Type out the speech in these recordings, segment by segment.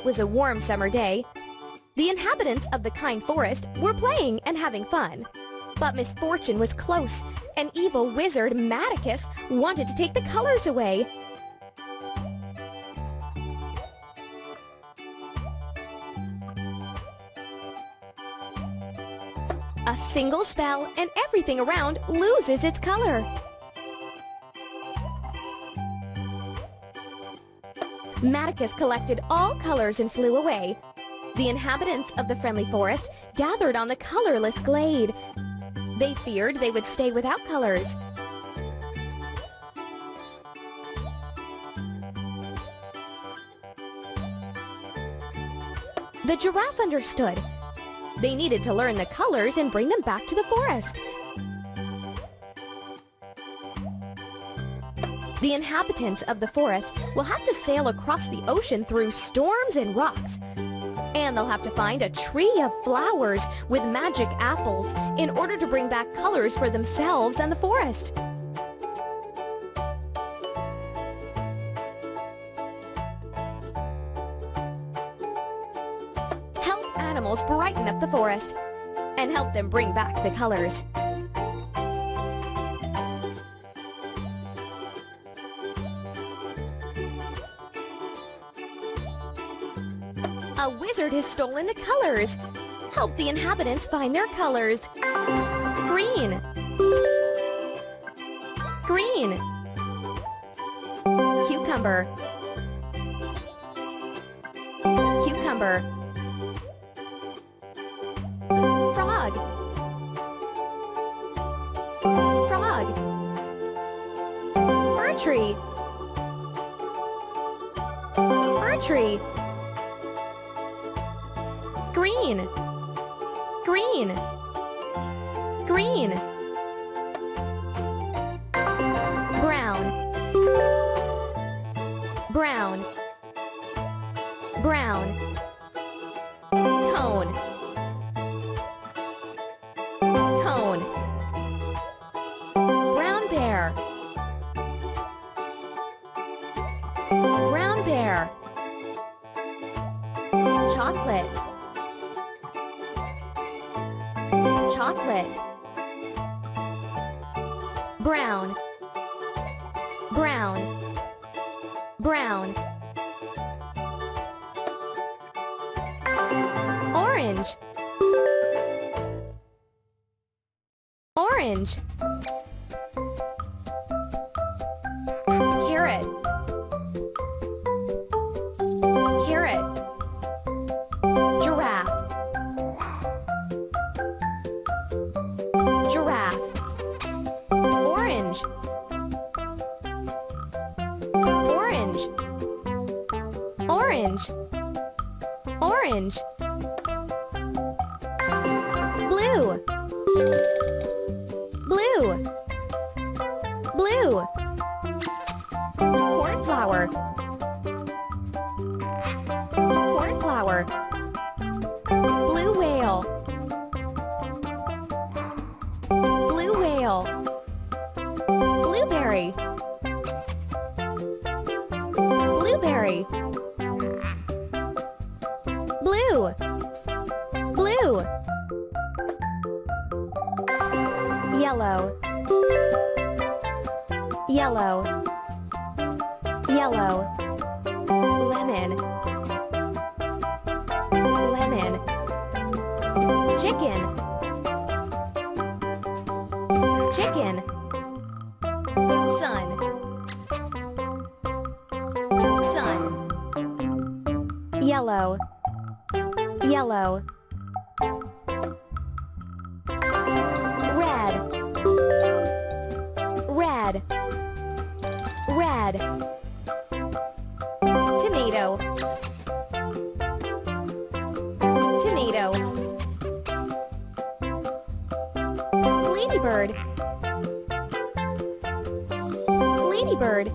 It was a warm summer day. The inhabitants of the kind forest were playing and having fun. But misfortune was close. An evil wizard, Maticus, wanted to take the colors away. A single spell and everything around loses its color. Maticus collected all colors and flew away. The inhabitants of the friendly forest gathered on the colorless glade. They feared they would stay without colors. The giraffe understood. They needed to learn the colors and bring them back to the forest. The inhabitants of the forest will have to sail across the ocean through storms and rocks. And they'll have to find a tree of flowers with magic apples in order to bring back colors for themselves and the forest. Help animals brighten up the forest and help them bring back the colors. A wizard has stolen the colors. Help the inhabitants find their colors. Green. Green. Cucumber. Cucumber. Frog. Frog. Fir tree. Fir tree. Green. Green. Green. Brown. Brown. Brown. Cone. Cone. Brown bear. Brown bear. Chocolate. Chocolate. Brown. Brown. Brown. Orange. Orange. Carrot. Carrot. Giraffe. Giraffe. Orange. Orange. Orange. Orange. Blue. Blue. Blue. Cornflower. Cornflower. Blue whale. Blue whale. Blueberry. Blueberry. Blue. Blue. Yellow. Yellow. Yellow. Lemon. Lemon. Chicken. Chicken. Sun. Sun. Yellow. Yellow. Red. Red. Red. Tomato. Tomato. Ladybird. Ladybird.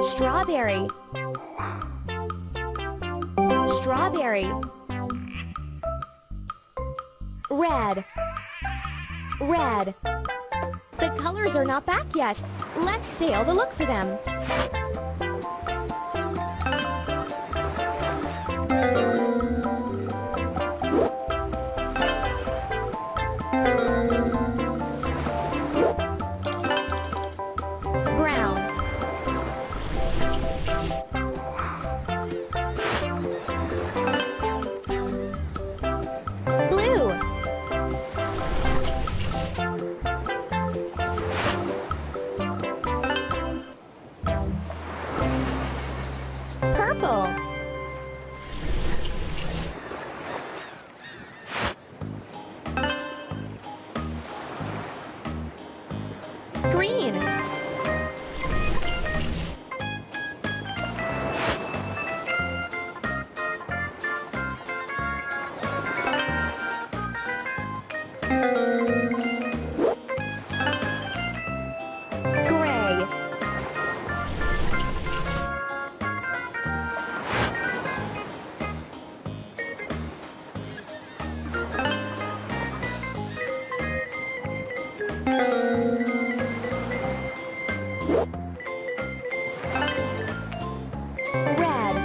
Strawberry. Strawberry. Red. Red. The colors are not back yet. Let's sail to look for them. purple. Green. Gray. Red.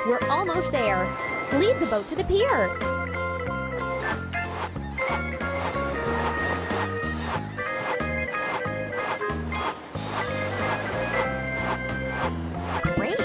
We're almost there. Lead the boat to the pier. Great.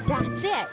That's it.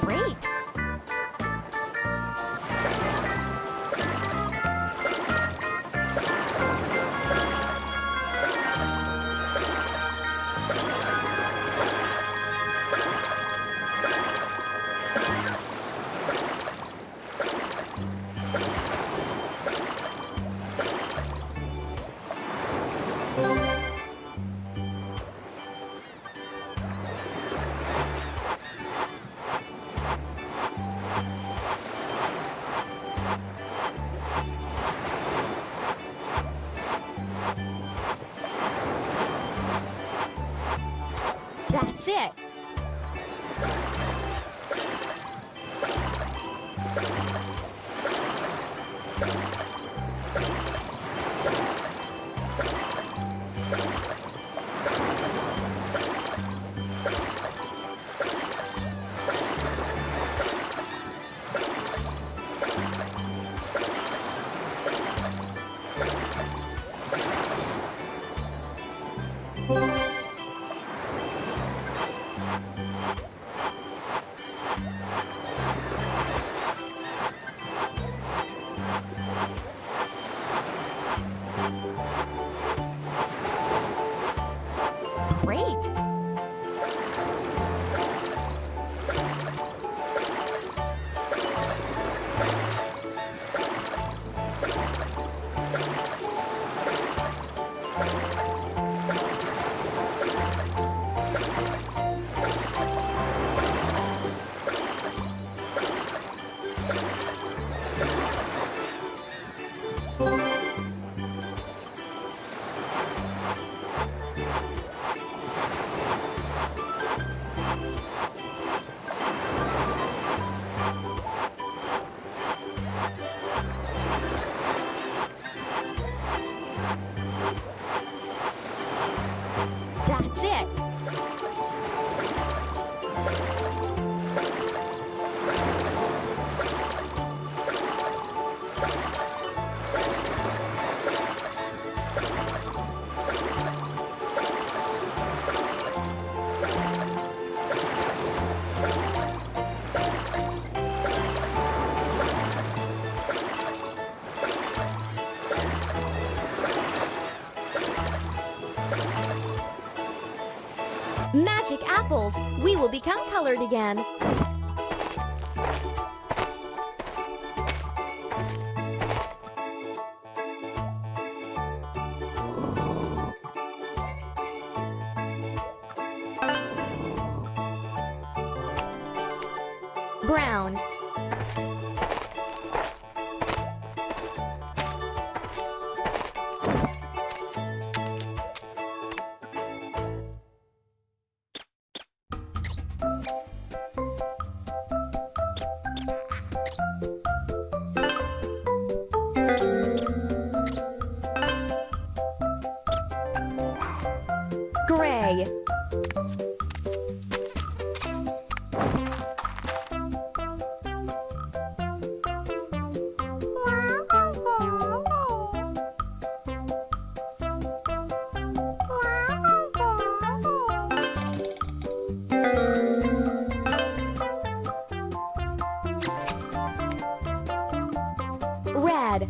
Great. That's it. Great. That's it. Magic apples! We will become colored again. Brown. Gray. Red.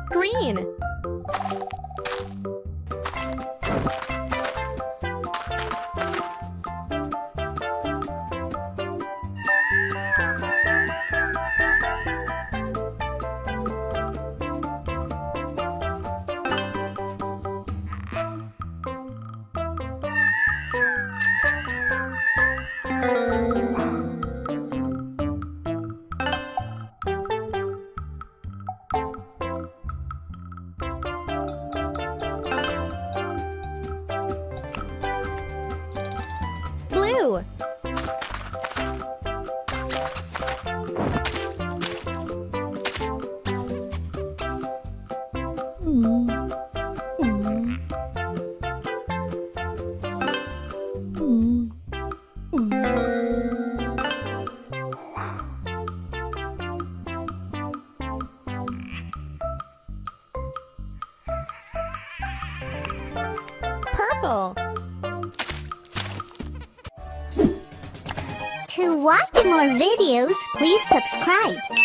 Green. Blue. Purple. To watch more videos, please subscribe.